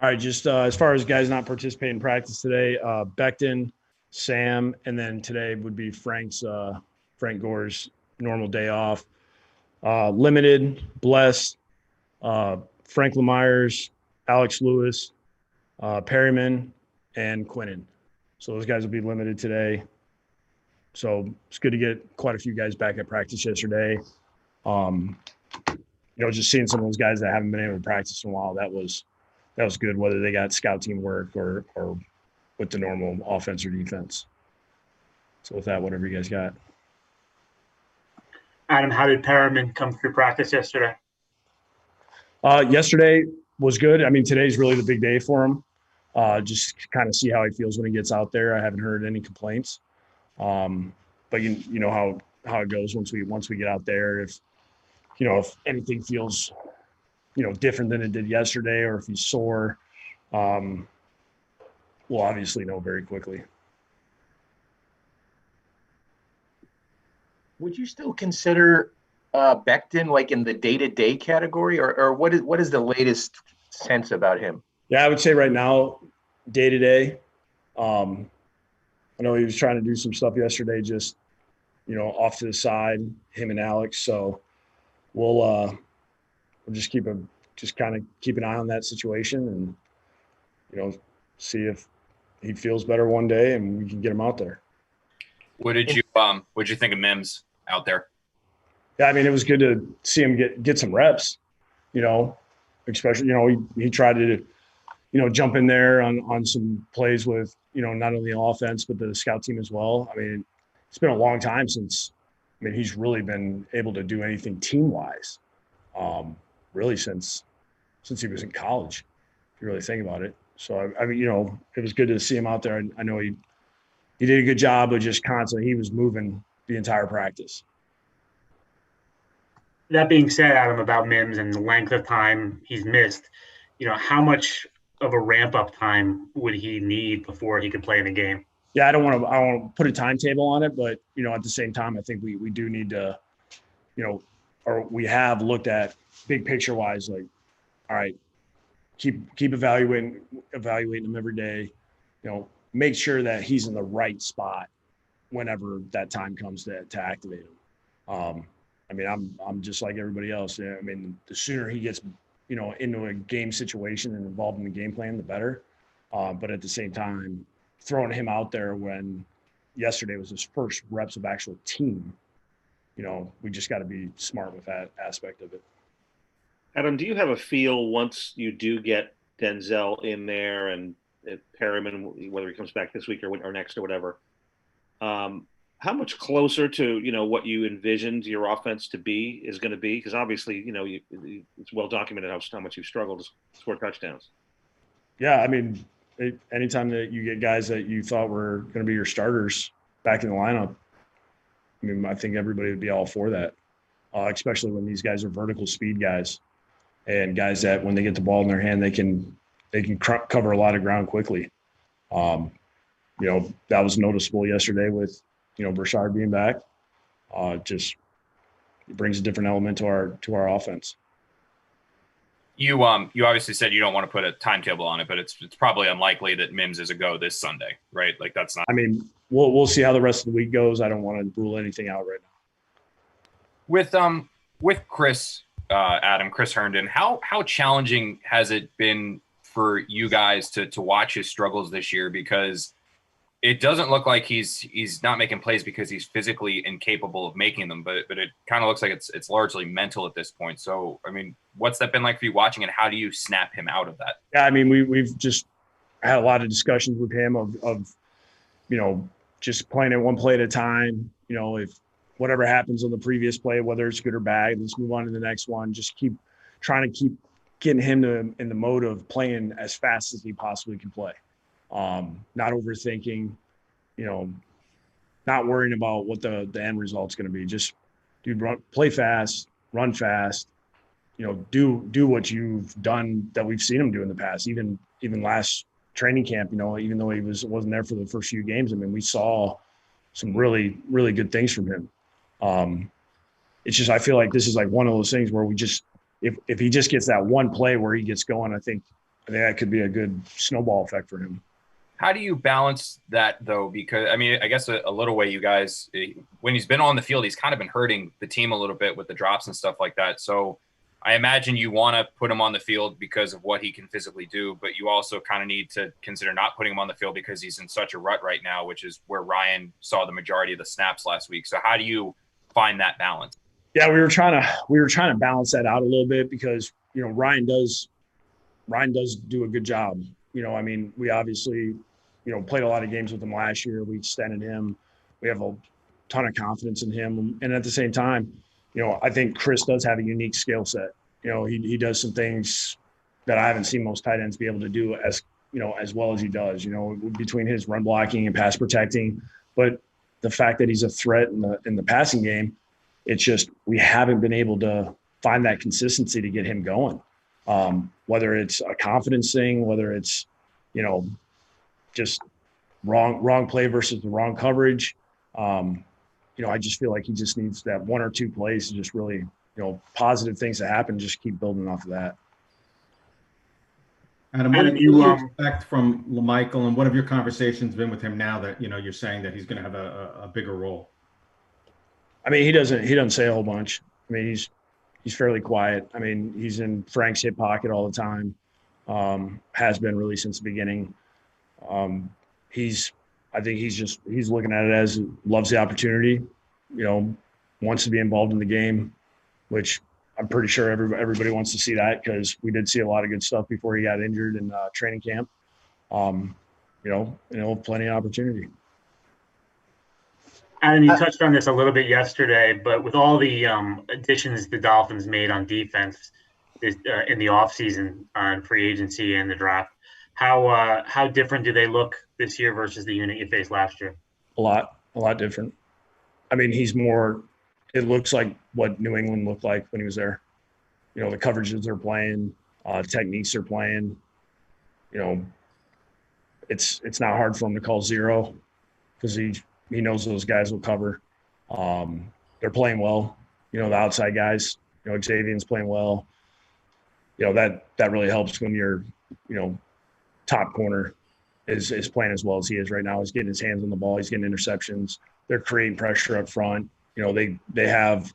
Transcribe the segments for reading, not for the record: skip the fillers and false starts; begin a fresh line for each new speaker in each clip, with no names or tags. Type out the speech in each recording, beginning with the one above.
All right, just as far as guys not participating in practice today, Becton, Sam, and then today would be Frank Gore's normal day off. Limited, Bless, Frank Lemires, Alex Lewis, Perryman, and Quinnen. So those guys will be limited today. So it's good to get quite a few guys back at practice yesterday. Just seeing some of those guys that haven't been able to practice in a while, that was good, whether they got scout team work or with the normal offense or defense. So with that, whatever you guys got.
Adam, how did Perriman come through practice yesterday?
Yesterday was good. I mean, today's really the big day for him. Just kind of see how he feels when he gets out there. I haven't heard any complaints. But you know how it goes once we get out there. If anything feels different than it did yesterday, or if he's sore, we'll obviously know very quickly.
Would you still consider Becton like in the day-to-day category, or what is the latest sense about him?
Yeah, I would say right now, day-to-day. I know he was trying to do some stuff yesterday, just off to the side, him and Alex. So we'll just kind of keep an eye on that situation, and see if he feels better one day, and we can get him out there.
What did you think of Mims out there?
Yeah, I mean, it was good to see him get some reps. Especially he tried to jump in there on some plays with not only the offense but the scout team as well. I mean, it's been a long time since he's really been able to do anything team wise. Really since he was in college, if you really think about it. So I mean, it was good to see him out there. I know he did a good job of just constantly, he was moving the entire practice.
That being said, Adam, about Mims and the length of time he's missed, how much of a ramp-up time would he need before he could play in the game?
Yeah, I don't want to put a timetable on it, but, at the same time, I think we do need to, or we have looked at big picture-wise, like, all right, keep evaluating him every day, make sure that he's in the spot whenever that time comes to activate him. I'm just like everybody else. I mean, the sooner he gets, into a game situation and involved in the game plan, the better. But at the same time, throwing him out there when yesterday was his first reps of actual team, we just got to be smart with that aspect of it.
Adam, do you have a feel once you do get Denzel in there and Perryman, whether he comes back this week or next or whatever, how much closer to what you envisioned your offense to be is going to be? Because obviously, it's well documented how much you've struggled to score touchdowns.
Yeah, I mean, anytime that you get guys that you thought were going to be your starters back in the lineup, I think everybody would be all for that, especially when these guys are vertical speed guys and guys that when they get the ball in their hand, they can cover a lot of ground quickly. That was noticeable yesterday with Brashard being back. Just brings a different element to our offense.
You obviously said you don't want to put a timetable on it, but it's probably unlikely that Mims is a go this Sunday, right? Like that's not.
I mean, we'll see how the rest of the week goes. I don't want to rule anything out right
now. With Chris Herndon, how challenging has it been for you guys to watch his struggles this year? Because it doesn't look like he's not making plays because he's physically incapable of making them, but it kind of looks like it's largely mental at this point. So, I mean, what's that been like for you watching, and how do you snap him out of that?
Yeah, I mean, we've just had a lot of discussions with him of just playing it one play at a time. If whatever happens on the previous play, whether it's good or bad, let's move on to the next one. Just keep getting him in the mode of playing as fast as he possibly can play. Not overthinking, not worrying about what the end result's going to be. Just, dude, play fast, run fast, do what you've done that we've seen him do in the past. Even last training camp, even though he wasn't there for the first few games, we saw some really, really good things from him. It's just, I feel like this is like one of those things where we just, if he just gets that one play where he gets going, I think I think that could be a good snowball effect for him.
How do you balance that, though? Because, I mean, I guess a little way you guys, when he's been on the field, he's kind of been hurting the team a little bit with the drops and stuff like that. So I imagine you want to put him on the field because of what he can physically do, but you also kind of need to consider not putting him on the field because he's in such a rut right now, which is where Ryan saw the majority of the snaps last week. So how do you find that balance?
Yeah, we were trying to balance that out a little bit because, you know, Ryan does do a good job. You know, I mean, we obviously, you know, played a lot of games with him last year. We extended him. We have a ton of confidence in him. And at the same time, you know, I think Chris does have a unique skill set. You know, he does some things that I haven't seen most tight ends be able to do as, you know, as well as he does, you know, between his run blocking and pass protecting. But the fact that he's a threat in the passing game, it's just we haven't been able to find that consistency to get him going. Whether it's a confidence thing, whether it's, you know, just wrong play versus the wrong coverage. You know, I just feel like he just needs that one or two plays to just really, you know, positive things to happen. Just keep building off of that.
Adam, what do you expect from LaMichael, and what have your conversations been with him now that, you know, you're saying that he's going to have a bigger role?
I mean, he doesn't say a whole bunch. I mean, he's fairly quiet. I mean, he's in Frank's hip pocket all the time. Has been really since the beginning. I think he's looking at it as loves the opportunity, you know, wants to be involved in the game, which I'm pretty sure everybody wants to see that because we did see a lot of good stuff before he got injured in training camp. You know, plenty of opportunity.
Adam, you touched on this a little bit yesterday, but with all the additions the Dolphins made on defense in the offseason on free agency and the draft, how different do they look this year versus the unit you faced last year?
A lot different. I mean, it looks like what New England looked like when he was there. You know, the coverages they're playing, techniques they're playing. You know, it's not hard for him to call zero because he knows those guys will cover. They're playing well. You know, the outside guys, you know, Xavier's playing well. You know, that really helps when your, you know, top corner is playing as well as he is right now. He's getting his hands on the ball. He's getting interceptions. They're creating pressure up front. You know, they have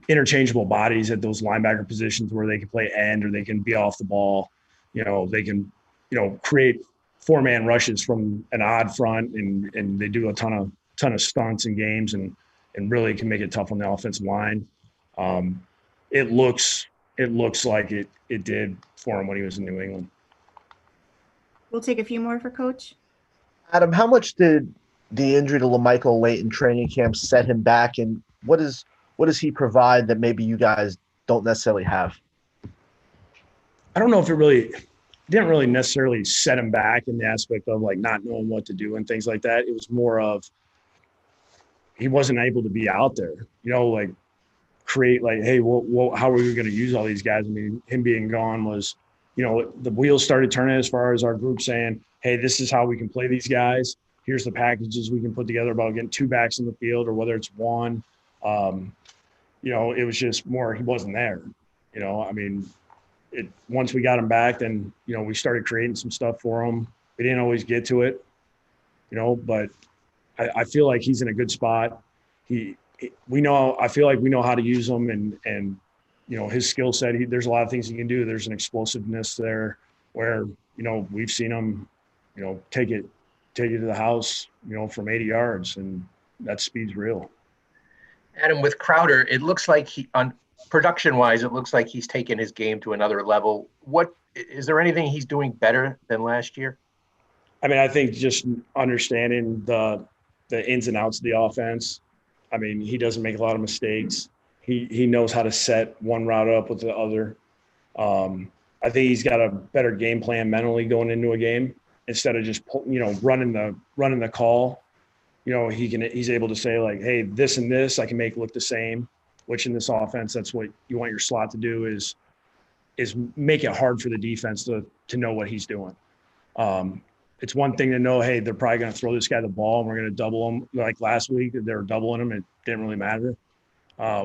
interchangeable bodies at those linebacker positions where they can play end or they can be off the ball. You know, they can, you know, create four-man rushes from an odd front and they do a ton of stunts in games and really can make it tough on the offensive line. It looks like it did for him when he was in New England.
We'll take a few more for Coach.
Adam, how much did the injury to LaMichael late in training camp set him back, and what does he provide that maybe you guys don't necessarily have?
I don't know if it didn't really necessarily set him back in the aspect of like not knowing what to do and things like that. It was more of he wasn't able to be out there, you know, like create like, hey, how are we going to use all these guys? I mean, him being gone was, you know, the wheels started turning as far as our group saying, hey, this is how we can play these guys. Here's the packages we can put together about getting two backs in the field or whether it's one. You know, it was just more he wasn't there. You know, I mean, once we got him back, then, you know, we started creating some stuff for him. We didn't always get to it, you know, but I feel like he's in a good spot. I feel like we know how to use him and you know, his skill set, there's a lot of things he can do. There's an explosiveness there where, you know, we've seen him, you know, take it to the house, you know, from 80 yards, and that speed's real.
Adam, with Crowder, it looks like on production-wise, it looks like he's taken his game to another level. What is there anything he's doing better than last year?
I mean, I think just understanding the ins and outs of the offense. I mean, he doesn't make a lot of mistakes. He knows how to set one route up with the other. I think he's got a better game plan mentally going into a game instead of just, you know, running the call. You know, he's able to say like, hey, this and this I can make look the same, which in this offense, that's what you want your slot to do is make it hard for the defense to know what he's doing. It's one thing to know, hey, they're probably going to throw this guy the ball and we're going to double him. Like last week, they were doubling him. It didn't really matter.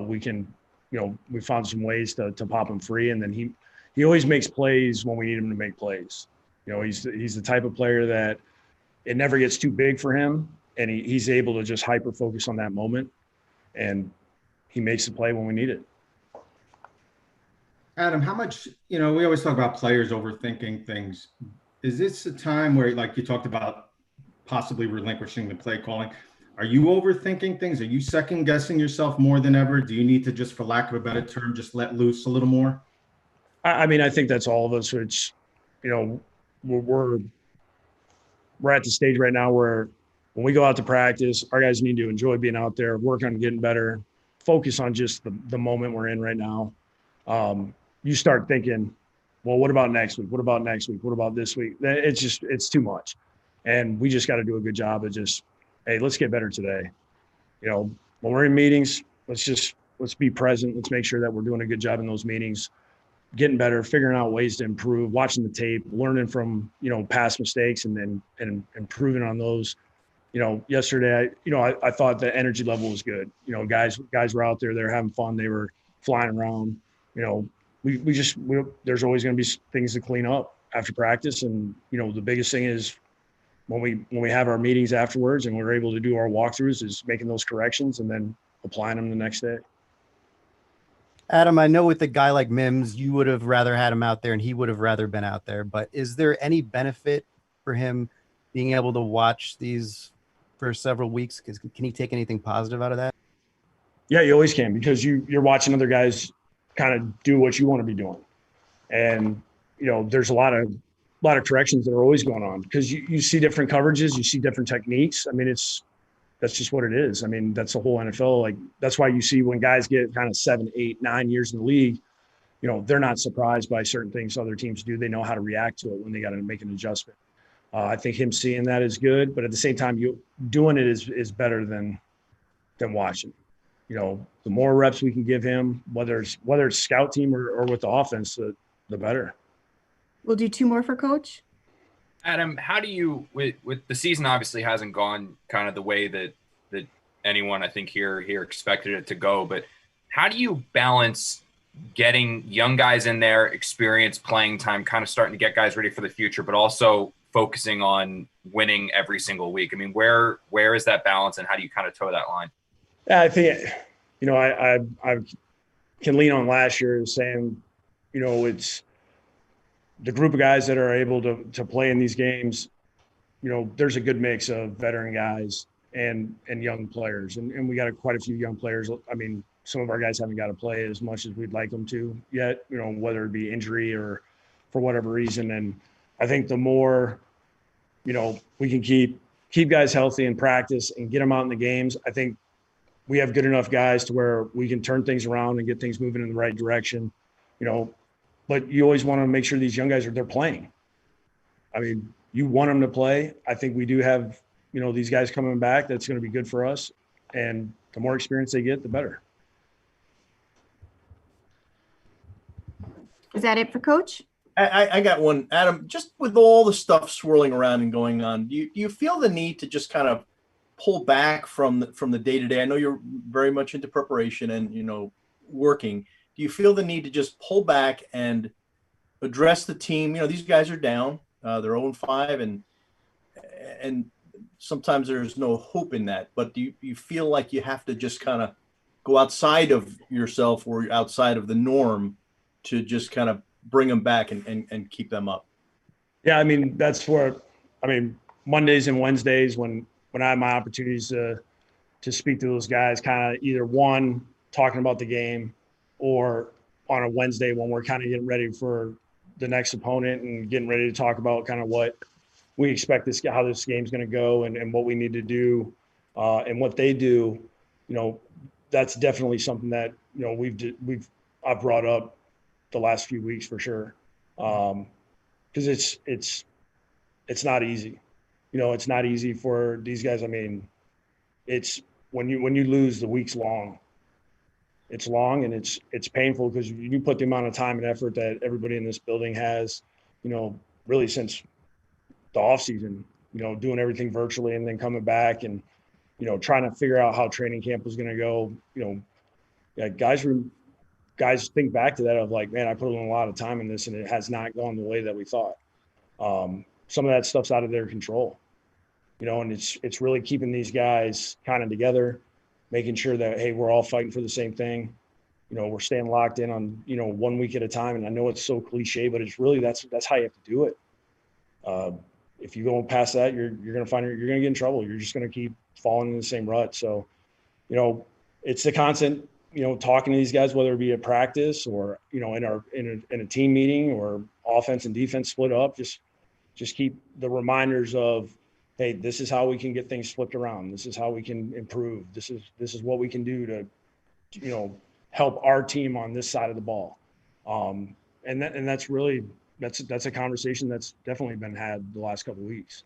We can, you know, we found some ways to pop him free. And then he always makes plays when we need him to make plays. You know, he's the type of player that it never gets too big for him, and he's able to just hyper focus on that moment, and he makes the play when we need it.
Adam, how much, you know, we always talk about players overthinking things. Is this a time where, like you talked about, possibly relinquishing the play calling? Are you overthinking things? Are you second guessing yourself more than ever? Do you need to just, for lack of a better term, just let loose a little more?
I mean, I think that's all of us. Which, you know, we're at the stage right now where when we go out to practice, our guys need to enjoy being out there, work on getting better, focus on just the moment we're in right now. You start thinking, well, what about next week? What about next week? What about this week? It's too much. And we just got to do a good job of just, hey, let's get better today. You know, when we're in meetings, let's be present. Let's make sure that we're doing a good job in those meetings, getting better, figuring out ways to improve, watching the tape, learning from, you know, past mistakes and improving on those. You know, yesterday, I thought the energy level was good. You know, guys were out there, they were having fun. They were flying around. You know, there's always going to be things to clean up after practice. And, you know, the biggest thing is when we have our meetings afterwards and we're able to do our walkthroughs is making those corrections and then applying them the next day.
Adam, I know with a guy like Mims, you would have rather had him out there and he would have rather been out there, but is there any benefit for him being able to watch these for several weeks? Because can he take anything positive out of that?
Yeah, you always can, because you're watching other guys kind of do what you want to be doing. And, you know, there's a lot of corrections that are always going on because you see different coverages, you see different techniques. I mean, that's just what it is. I mean, that's the whole NFL. Like, that's why you see when guys get kind of 7, 8, 9 years in the league, you know, they're not surprised by certain things other teams do. They know how to react to it when they got to make an adjustment. I think him seeing that is good, but at the same time, you doing it is better than watching. You know, the more reps we can give him, whether it's scout team or with the offense, the better.
We'll do 2 more for Coach.
Adam, how do you, with the season obviously hasn't gone kind of the way that anyone I think here expected it to go, but how do you balance getting young guys in there, experience, playing time, kind of starting to get guys ready for the future, but also focusing on winning every single week? I mean, where is that balance and how do you kind of toe that line?
Yeah, I think, you know, I can lean on last year saying, you know, it's the group of guys that are able to play in these games. You know, there's a good mix of veteran guys and young players, and we got quite a few young players. I mean, some of our guys haven't got to play as much as we'd like them to yet, you know, whether it be injury or for whatever reason. And I think the more, you know, we can keep guys healthy in practice and get them out in the games, I think we have good enough guys to where we can turn things around and get things moving in the right direction, you know. But you always want to make sure these young guys they're playing. I mean, you want them to play. I think we do have, you know, these guys coming back. That's going to be good for us. And the more experience they get, the better.
Is that it for Coach?
I got one, Adam. Just with all the stuff swirling around and going on, do you feel the need to just kind of pull back from the day to day? I know you're very much into preparation and, you know, working. Do you feel the need to just pull back and address the team? You know, these guys are down. They're 0-5, and sometimes there's no hope in that. But do you feel like you have to just kind of go outside of yourself or outside of the norm to just kind of bring them back and keep them up?
Yeah, I mean, that's where, I mean, Mondays and Wednesdays when I have my opportunities to speak to those guys, kind of either one, talking about the game, or on a Wednesday when we're kind of getting ready for the next opponent and getting ready to talk about kind of what we expect how this game's going to go and what we need to do and what they do. You know, that's definitely something that, you know, I've brought up the last few weeks for sure. Because it's not easy. You know, it's not easy for these guys. I mean, it's when you lose, the week's long. It's long and it's painful because you put the amount of time and effort that everybody in this building has, you know, really since the off season, you know, doing everything virtually and then coming back and, you know, trying to figure out how training camp was going to go. You know, yeah, guys think back to that of like, man, I put in a lot of time in this and it has not gone the way that we thought. some of that stuff's out of their control, you know, and it's really keeping these guys kind of together, making sure that, hey, we're all fighting for the same thing. You know, we're staying locked in on, you know, 1 week at a time. And I know it's so cliche, but it's really, that's how you have to do it. If you go past that, you're going to find you're going to get in trouble. You're just going to keep falling in the same rut. So, you know, it's the constant, you know, talking to these guys, whether it be at practice or, you know, in a team meeting or offense and defense split up, just keep the reminders of, hey, this is how we can get things flipped around. This is how we can improve. This is what we can do to, you know, help our team on this side of the ball. And that's really, that's a conversation that's definitely been had the last couple of weeks.